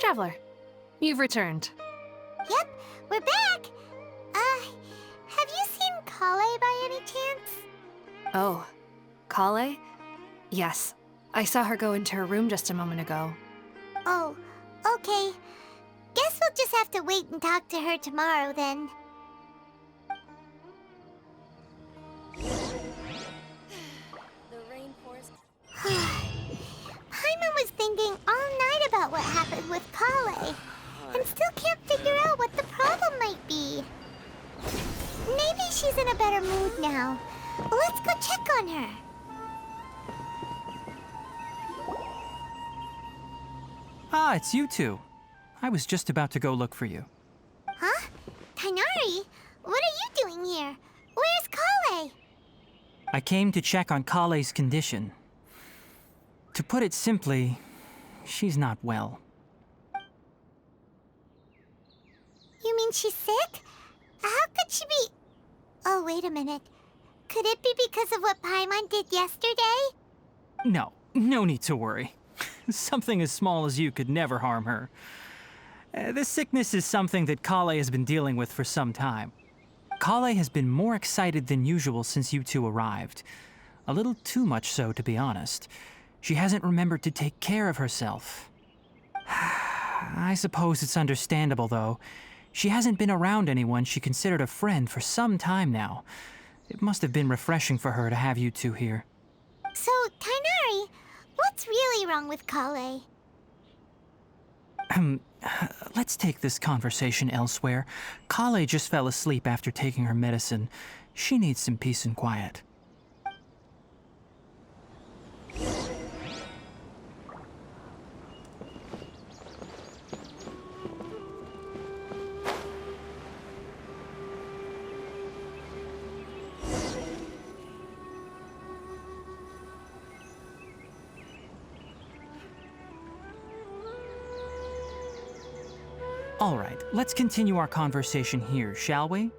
Traveler. You've returned. Yep, we're back. Have you seen Kale by any chance? Oh, Kale? Yes. I saw her go into her room just a moment ago. Oh, okay. Guess we'll just have to wait and talk to her tomorrow then. The rainforest. Paimon was thinking all night about what happened with Kale, and still can't figure out what the problem might be. Maybe she's in a better mood now. Let's go check on her. Ah, it's you two. I was just about to go look for you. Huh? Tighnari? What are you doing here? Where's Kale? I came to check on Kale's condition. To put it simply, she's not well. You mean she's sick? How could she be... Oh, wait a minute. Could it be because of what Paimon did yesterday? No need to worry. Something as small as you could never harm her. This sickness is something that Kale has been dealing with for some time. Kale has been more excited than usual since you two arrived. A little too much so, to be honest. She hasn't remembered to take care of herself. I suppose it's understandable, though. She hasn't been around anyone she considered a friend for some time now. It must have been refreshing for her to have you two here. So, Tighnari, what's really wrong with Kale? Let's take this conversation elsewhere. Kale just fell asleep after taking her medicine. She needs some peace and quiet. All right, let's continue our conversation here, shall we?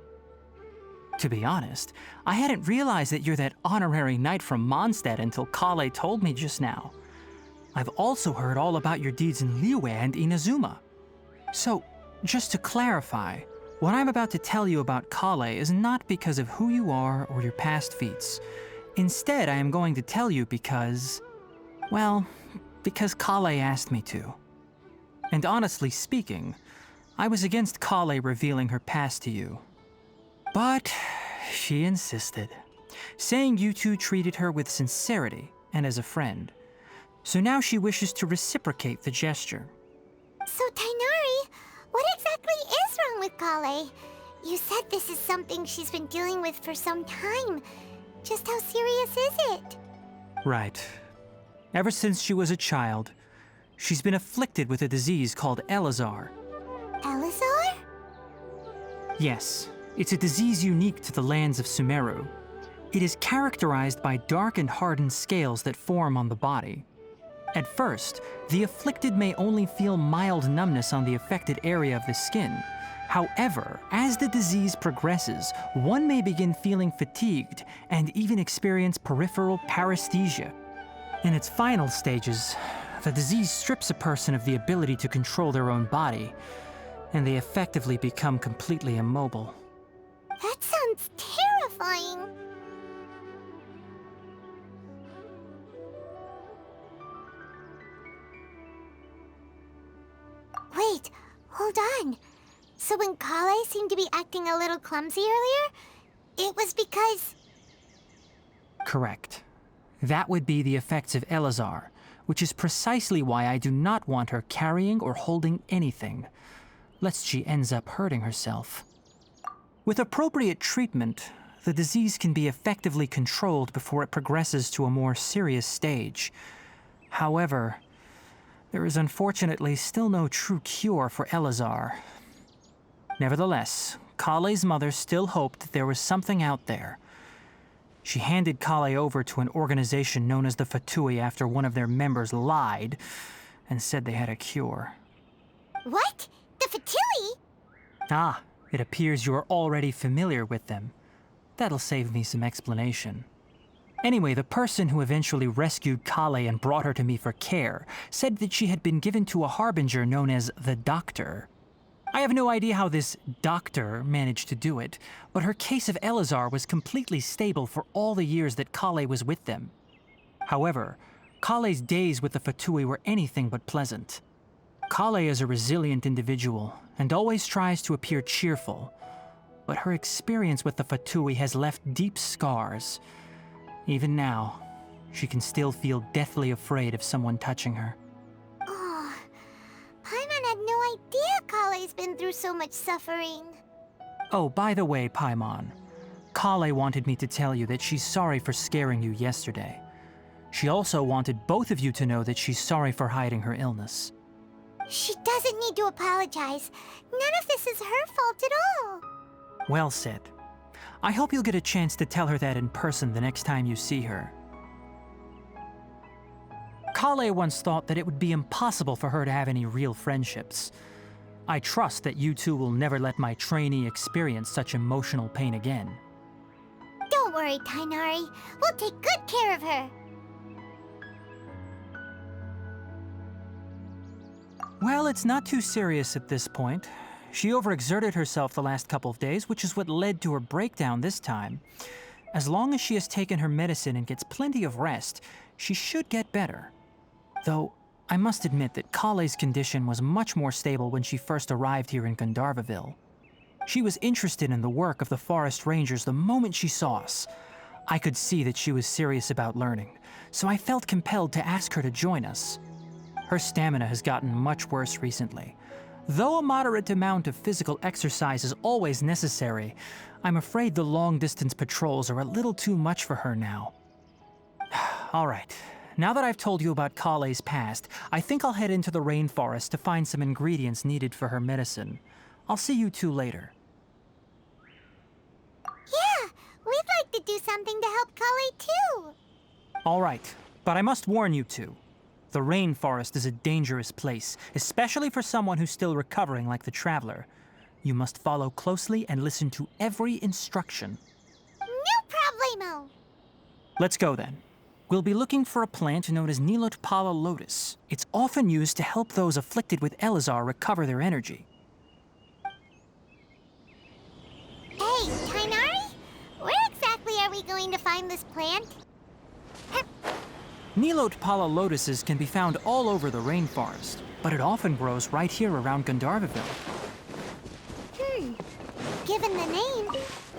To be honest, I hadn't realized that you're that honorary knight from Mondstadt until Kale told me just now. I've also heard all about your deeds in Liyue and Inazuma. So, just to clarify, what I'm about to tell you about Kale is not because of who you are or your past feats. Instead, I am going to tell you because... well, because Kale asked me to. And honestly speaking, I was against Kale revealing her past to you. But she insisted, saying you two treated her with sincerity and as a friend. So now she wishes to reciprocate the gesture. So, Tighnari, what exactly is wrong with Kale? You said this is something she's been dealing with for some time. Just how serious is it? Right. Ever since she was a child, she's been afflicted with a disease called Elazar. Elazar? Yes, it's a disease unique to the lands of Sumeru. It is characterized by dark and hardened scales that form on the body. At first, the afflicted may only feel mild numbness on the affected area of the skin. However, as the disease progresses, one may begin feeling fatigued and even experience peripheral paresthesia. In its final stages, the disease strips a person of the ability to control their own body, and they effectively become completely immobile. That sounds terrifying. Wait, hold on. So when Kale seemed to be acting a little clumsy earlier, it was because... Correct. That would be the effects of Elazar, which is precisely why I do not want her carrying or holding anything, lest she ends up hurting herself. With appropriate treatment, the disease can be effectively controlled before it progresses to a more serious stage. However, there is unfortunately still no true cure for Elazar. Nevertheless, Kale's mother still hoped that there was something out there. She handed Kale over to an organization known as the Fatui after one of their members lied and said they had a cure. What? The Fatui? Ah, it appears you're already familiar with them. That'll save me some explanation. Anyway, the person who eventually rescued Kale and brought her to me for care said that she had been given to a harbinger known as the Doctor. I have no idea how this doctor managed to do it, but her case of Elazar was completely stable for all the years that Kale was with them. However, Kale's days with the Fatui were anything but pleasant. Kale is a resilient individual and always tries to appear cheerful, but her experience with the Fatui has left deep scars. Even now, she can still feel deathly afraid of someone touching her. Oh, Paimon had no idea Kale's been through so much suffering. Oh, by the way, Paimon, Kale wanted me to tell you that she's sorry for scaring you yesterday. She also wanted both of you to know that she's sorry for hiding her illness. She doesn't need to apologize. None of this is her fault at all. Well said. I hope you'll get a chance to tell her that in person the next time you see her. Kale once thought that it would be impossible for her to have any real friendships. I trust that you two will never let my trainee experience such emotional pain again. Don't worry, Tainari. We'll take good care of her. Well, it's not too serious at this point. She overexerted herself the last couple of days, which is what led to her breakdown this time. As long as she has taken her medicine and gets plenty of rest, she should get better. Though, I must admit that Kale's condition was much more stable when she first arrived here in Gandharvaville. She was interested in the work of the forest rangers the moment she saw us. I could see that she was serious about learning, so I felt compelled to ask her to join us. Her stamina has gotten much worse recently. Though a moderate amount of physical exercise is always necessary, I'm afraid the long-distance patrols are a little too much for her now. All right, now that I've told you about Kale's past, I think I'll head into the rainforest to find some ingredients needed for her medicine. I'll see you two later. Yeah, we'd like to do something to help Kale too. All right, but I must warn you two. The rainforest is a dangerous place, especially for someone who's still recovering like the Traveler. You must follow closely and listen to every instruction. No problemo. Let's go then. We'll be looking for a plant known as Nilotpala lotus. It's often used to help those afflicted with Elazar recover their energy. Hey, Tainari? Where exactly are we going to find this plant? Nilotpala lotuses can be found all over the rainforest, but it often grows right here around Gandharvaville. Given the name,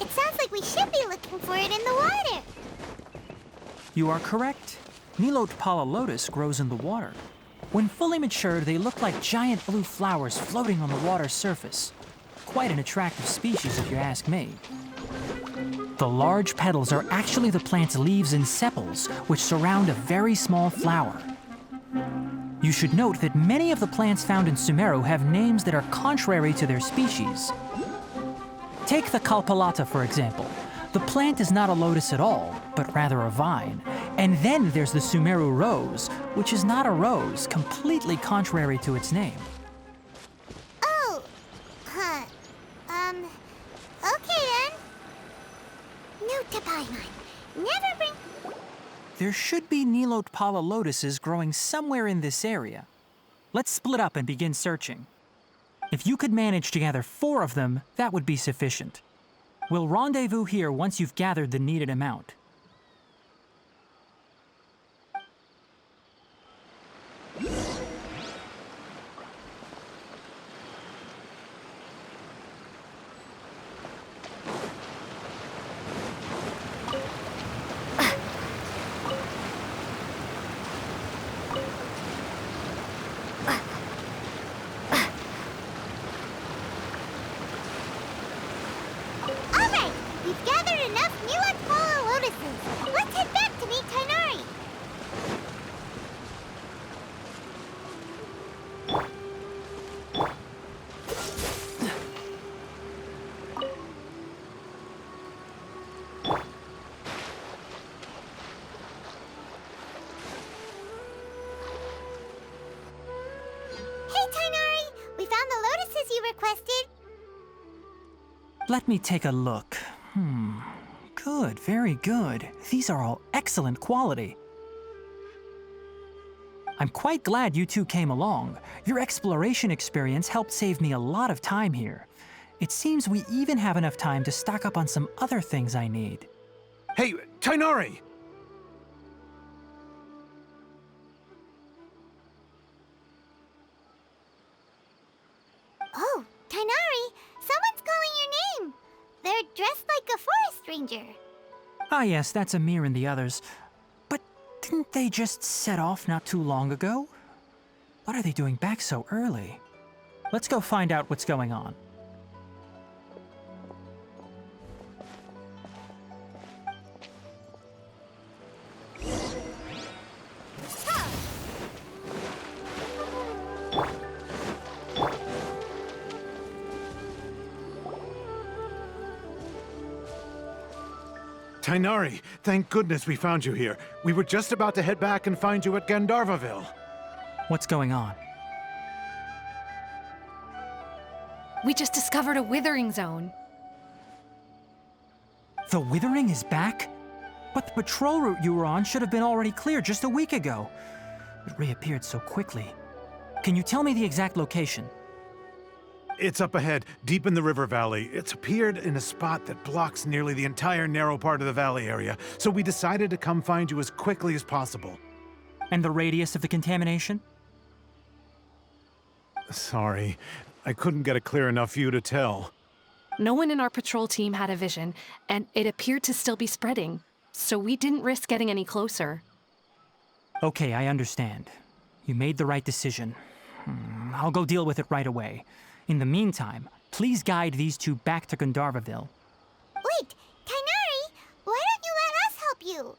it sounds like we should be looking for it in the water. You are correct. Nilotpala lotus grows in the water. When fully matured, they look like giant blue flowers floating on the water's surface. Quite an attractive species, if you ask me. The large petals are actually the plant's leaves and sepals, which surround a very small flower. You should note that many of the plants found in Sumeru have names that are contrary to their species. Take the Kalpalata, for example. The plant is not a lotus at all, but rather a vine. And then there's the Sumeru rose, which is not a rose, completely contrary to its name. Oh, huh. Okay then. Note to Paimon. Never bring... There should be Nilotpala lotuses growing somewhere in this area. Let's split up and begin searching. If you could manage to gather 4 of them, that would be sufficient. We'll rendezvous here once you've gathered the needed amount. Alright, we've gathered enough Nilotpala lotuses. Let's head back to meet Tainari. Hey, Tainari! We found the lotuses you requested. Let me take a look. Good, very good. These are all excellent quality. I'm quite glad you two came along. Your exploration experience helped save me a lot of time here. It seems we even have enough time to stock up on some other things I need. Hey, Tainari! Oh, Tainari, someone's calling your name. They're dressed like a forest ranger. Ah yes, that's Amir and the others. But didn't they just set off not too long ago? What are they doing back so early? Let's go find out what's going on. Tainari, thank goodness we found you here. We were just about to head back and find you at Gandharvaville. What's going on? We just discovered a withering zone. The Withering is back? But the patrol route you were on should have been already cleared just a week ago. It reappeared so quickly. Can you tell me the exact location? It's up ahead, deep in the river valley. It's appeared in a spot that blocks nearly the entire narrow part of the valley area, so we decided to come find you as quickly as possible. And the radius of the contamination? Sorry, I couldn't get a clear enough view to tell. No one in our patrol team had a vision, and it appeared to still be spreading, so we didn't risk getting any closer. Okay, I understand. You made the right decision. I'll go deal with it right away. In the meantime, please guide these two back to Gandharvaville. Wait, Tainari, why don't you let us help you?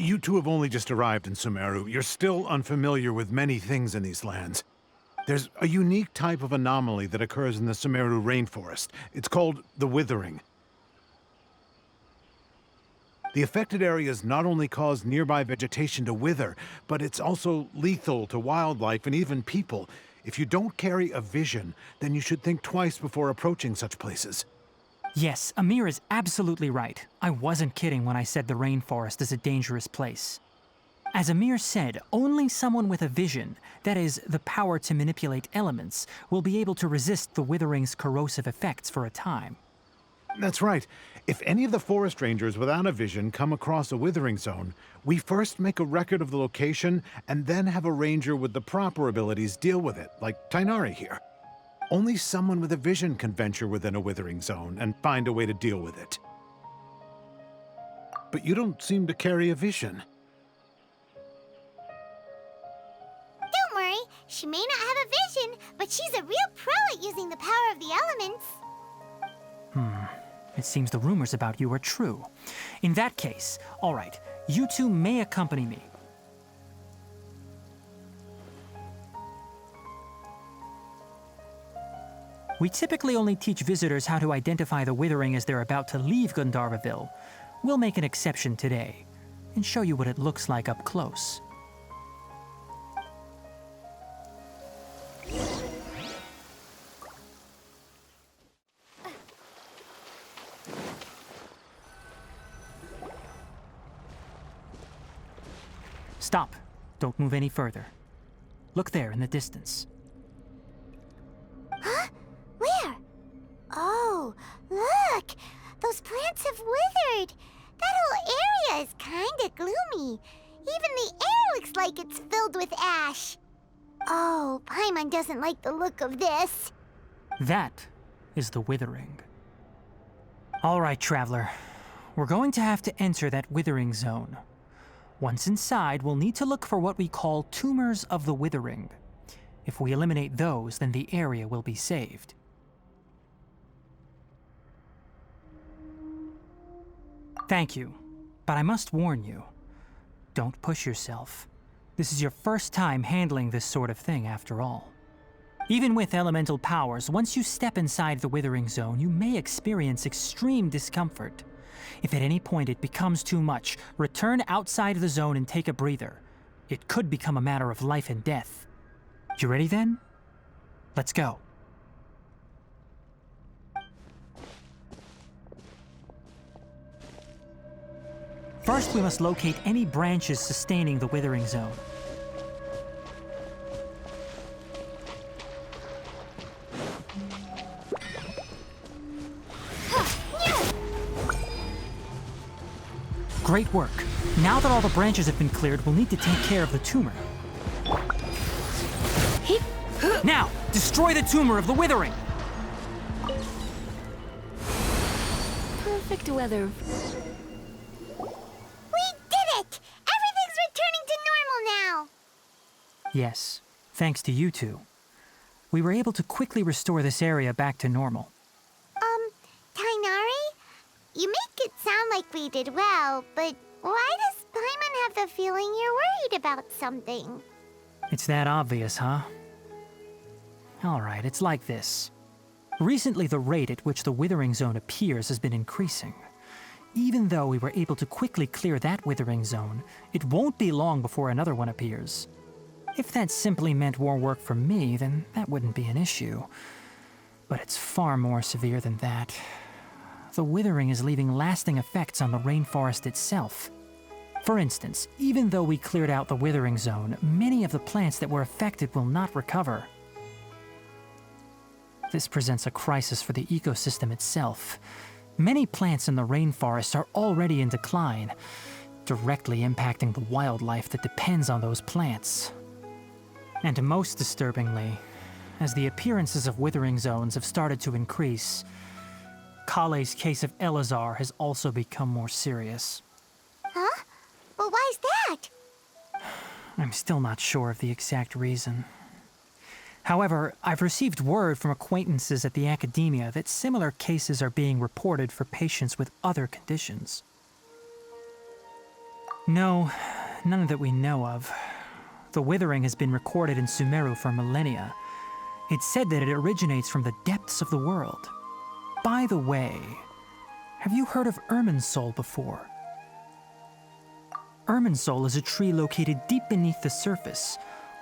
You two have only just arrived in Sumeru. You're still unfamiliar with many things in these lands. There's a unique type of anomaly that occurs in the Sumeru rainforest. It's called the Withering. The affected areas not only cause nearby vegetation to wither, but it's also lethal to wildlife and even people. If you don't carry a vision, then you should think twice before approaching such places. Yes, Amir is absolutely right. I wasn't kidding when I said the rainforest is a dangerous place. As Amir said, only someone with a vision, that is, the power to manipulate elements, will be able to resist the Withering's corrosive effects for a time. That's right. If any of the forest rangers without a vision come across a withering zone, we first make a record of the location and then have a ranger with the proper abilities deal with it, like Tainari here. Only someone with a vision can venture within a withering zone and find a way to deal with it. But you don't seem to carry a vision. Don't worry, she may not have a vision, but she's a real pro at using the power of the elements. It seems the rumors about you are true. In that case, all right, you two may accompany me. We typically only teach visitors how to identify the Withering as they're about to leave Gandharvaville. We'll make an exception today and show you what it looks like up close. Stop. Don't move any further. Look there in the distance. Huh? Where? Oh, look! Those plants have withered. That whole area is kinda gloomy. Even the air looks like it's filled with ash. Oh, Paimon doesn't like the look of this. That is the Withering. All right, traveler. We're going to have to enter that Withering zone. Once inside, we'll need to look for what we call tumors of the Withering. If we eliminate those, then the area will be saved. Thank you, but I must warn you. Don't push yourself. This is your first time handling this sort of thing, after all. Even with elemental powers, once you step inside the Withering zone, you may experience extreme discomfort. If at any point it becomes too much, return outside the zone and take a breather. It could become a matter of life and death. You ready then? Let's go. First, we must locate any branches sustaining the withering zone. Great work. Now that all the branches have been cleared, we'll need to take care of the tumor. Now, destroy the tumor of the withering! Perfect weather. We did it! Everything's returning to normal now! Yes, thanks to you two. We were able to quickly restore this area back to normal. Tainari? You make it sound like we did well, but why does Paimon have the feeling you're worried about something? It's that obvious, huh? Alright, it's like this. Recently, the rate at which the withering zone appears has been increasing. Even though we were able to quickly clear that withering zone, it won't be long before another one appears. If that simply meant more work for me, then that wouldn't be an issue. But it's far more severe than that. The withering is leaving lasting effects on the rainforest itself. For instance, even though we cleared out the withering zone, many of the plants that were affected will not recover. This presents a crisis for the ecosystem itself. Many plants in the rainforest are already in decline, directly impacting the wildlife that depends on those plants. And most disturbingly, as the appearances of withering zones have started to increase, Kale's case of Elazar has also become more serious. Huh? Well, why's that? I'm still not sure of the exact reason. However, I've received word from acquaintances at the academia that similar cases are being reported for patients with other conditions. No, none that we know of. The withering has been recorded in Sumeru for millennia. It's said that it originates from the depths of the world. By the way, have you heard of Irminsul before? Irminsul is a tree located deep beneath the surface.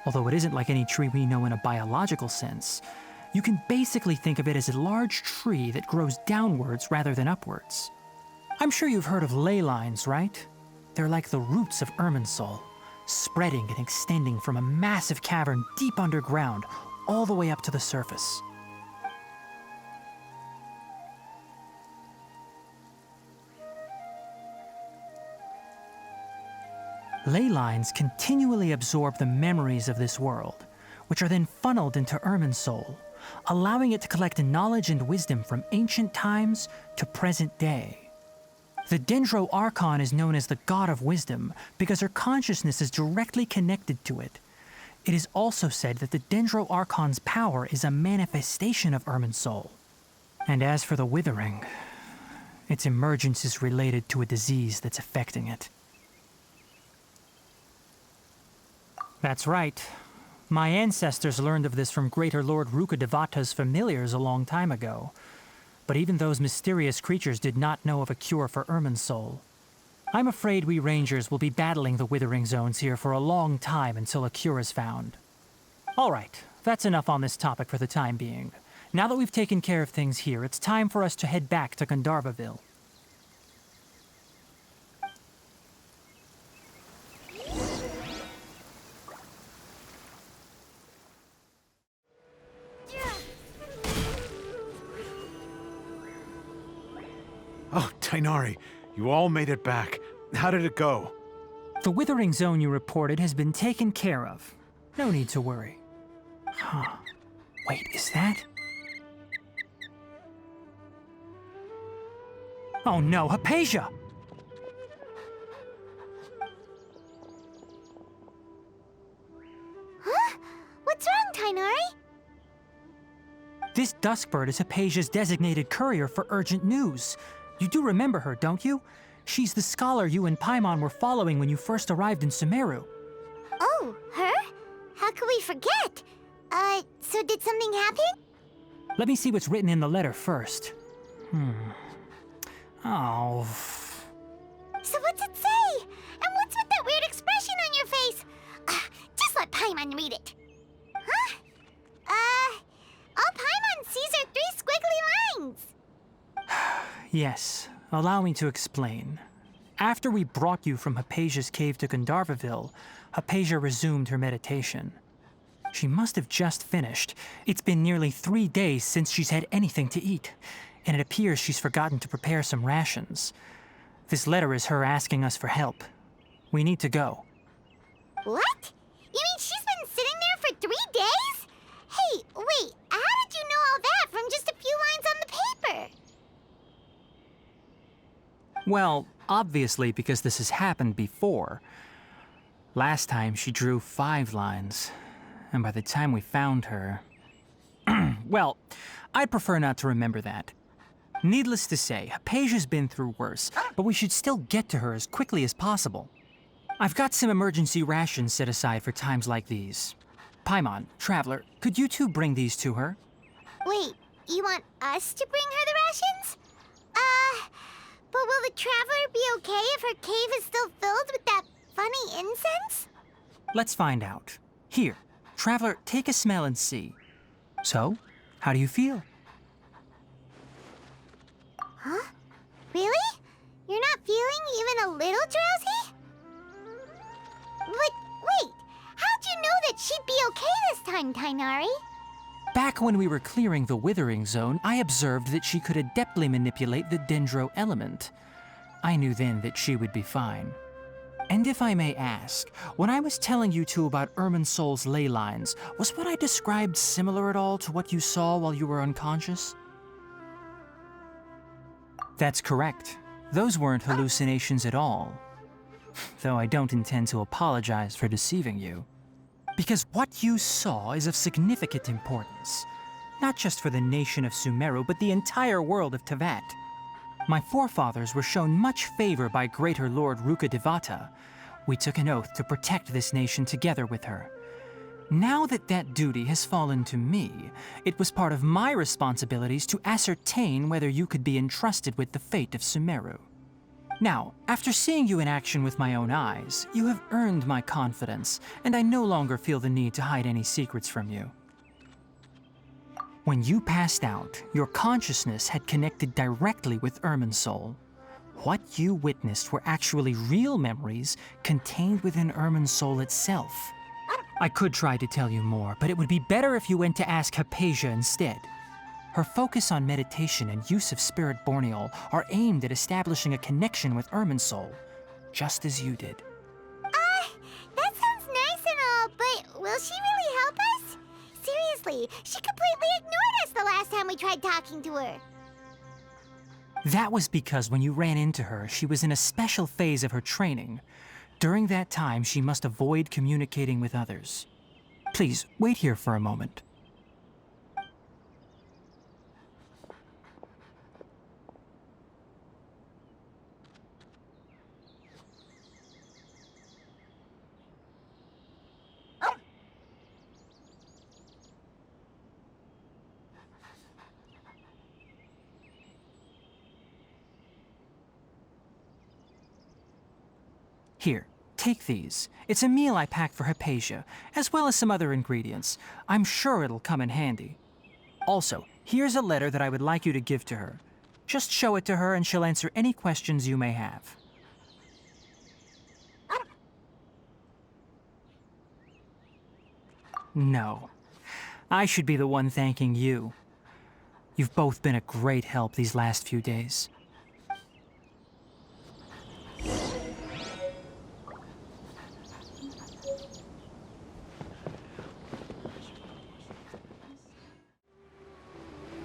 Although it isn't like any tree we know in a biological sense, you can basically think of it as a large tree that grows downwards rather than upwards. I'm sure you've heard of ley lines, right? They're like the roots of Irminsul, spreading and extending from a massive cavern deep underground all the way up to the surface. Ley lines continually absorb the memories of this world, which are then funneled into Irminsul, allowing it to collect knowledge and wisdom from ancient times to present day. The Dendro Archon is known as the God of Wisdom because her consciousness is directly connected to it. It is also said that the Dendro Archon's power is a manifestation of Irminsul. And as for the Withering, its emergence is related to a disease that's affecting it. That's right. My ancestors learned of this from Greater Lord Rukadevata's familiars a long time ago. But even those mysterious creatures did not know of a cure for Irminsul. I'm afraid we rangers will be battling the withering zones here for a long time until a cure is found. All right, that's enough on this topic for the time being. Now that we've taken care of things here, it's time for us to head back to Gandharvaville. Oh, Tainari, you all made it back. How did it go? The withering zone you reported has been taken care of. No need to worry. Huh. Wait, is that? Oh no, Hypatia! Huh? What's wrong, Tainari? This Duskbird is Hypatia's designated courier for urgent news. You do remember her, don't you? She's the scholar you and Paimon were following when you first arrived in Sumeru. Oh, her? How could we forget? So did something happen? Let me see what's written in the letter first. Oh. So what's it say? And what's with that weird expression on your face? Just let Paimon read it. Huh? All Paimon sees are 3 squiggly lines. Yes, allow me to explain. After we brought you from Hypatia's cave to Gandharvaville, Hypatia resumed her meditation. She must have just finished. It's been nearly 3 days since she's had anything to eat, and it appears she's forgotten to prepare some rations. This letter is her asking us for help. We need to go. What? You mean she's been sitting there for 3 days? Hey, wait, how did you know all that from just a few lines on the paper? Well, obviously because this has happened before. Last time she drew 5 lines, and by the time we found her... Well, I'd prefer not to remember that. Needless to say, Hypatia's been through worse, but we should still get to her as quickly as possible. I've got some emergency rations set aside for times like these. Paimon, Traveler, could you two bring these to her? Wait, you want us to bring her the rations? But will the Traveler be okay if her cave is still filled with that funny incense? Let's find out. Here, Traveler, take a smell and see. So, how do you feel? Huh? Really? You're not feeling even a little drowsy? But wait, how'd you know that she'd be okay this time, Tainari? Back when we were clearing the Withering Zone, I observed that she could adeptly manipulate the Dendro element. I knew then that she would be fine. And if I may ask, when I was telling you two about Irminsol's ley lines, was what I described similar at all to what you saw while you were unconscious? That's correct. Those weren't hallucinations at all. Though I don't intend to apologize for deceiving you. Because what you saw is of significant importance. Not just for the nation of Sumeru, but the entire world of Tevat. My forefathers were shown much favor by Greater Lord Rukkhadevata. We took an oath to protect this nation together with her. Now that that duty has fallen to me, it was part of my responsibilities to ascertain whether you could be entrusted with the fate of Sumeru. Now, after seeing you in action with my own eyes, you have earned my confidence, and I no longer feel the need to hide any secrets from you. When you passed out, your consciousness had connected directly with Irminsol. What you witnessed were actually real memories contained within Irminsol itself. I could try to tell you more, but it would be better if you went to ask Hypatia instead. Her focus on meditation and use of Spirit Borneol are aimed at establishing a connection with Irminsol, just as you did. That sounds nice and all, but will she really help us? Seriously, she completely ignored us the last time we tried talking to her. That was because when you ran into her, she was in a special phase of her training. During that time, she must avoid communicating with others. Please, wait here for a moment. Here, take these. It's a meal I packed for Hypatia, as well as some other ingredients. I'm sure it'll come in handy. Also, here's a letter that I would like you to give to her. Just show it to her and she'll answer any questions you may have. No. I should be the one thanking you. You've both been a great help these last few days.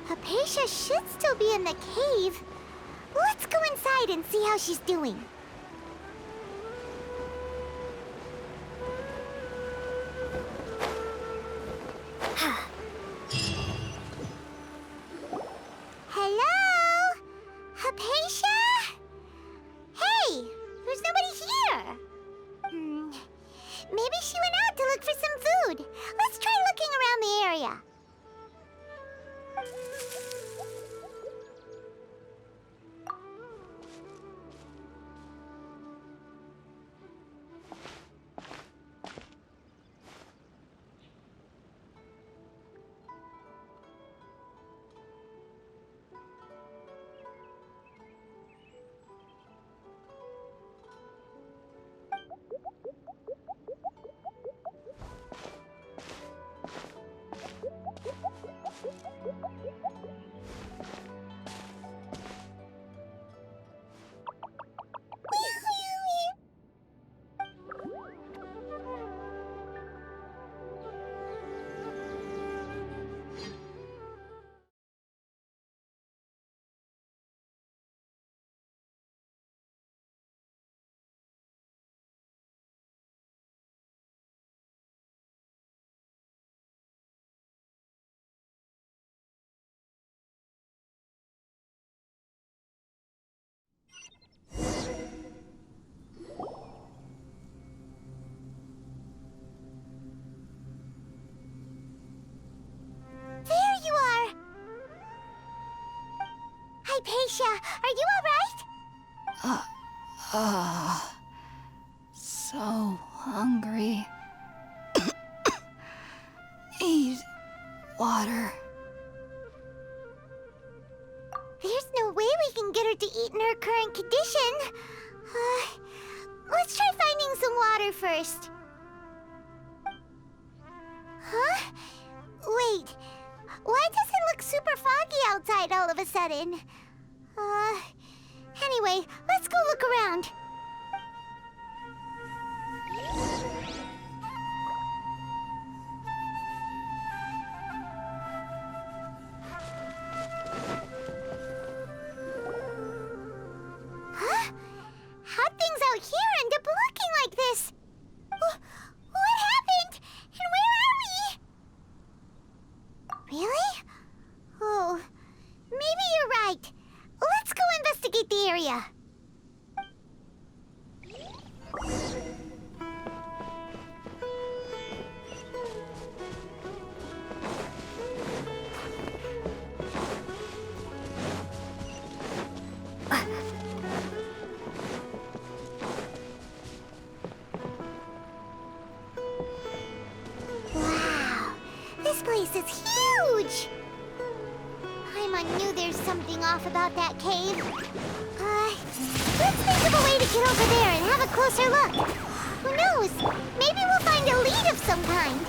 Hypatia should still be in the cave. Let's go inside and see how she's doing. Hello? Hypatia? Hey, there's nobody here. Maybe she went out to look for some food. Let's try looking around the area. Hypatia, are you alright? So hungry. Need water. There's no way we can get her to eat in her current condition. Let's try finding some water first. Huh? Wait. Why does it look super foggy outside all of a sudden? Anyway, let's go look around. Huh? How'd things out here end up looking like this? What happened? And where are we? Really? Oh, maybe you're right. Let's go investigate the area. Wow, this place is huge! Paimon knew there's something off about that cave. Let's think of a way to get over there and have a closer look. Who knows? Maybe we'll find a lead of some kind.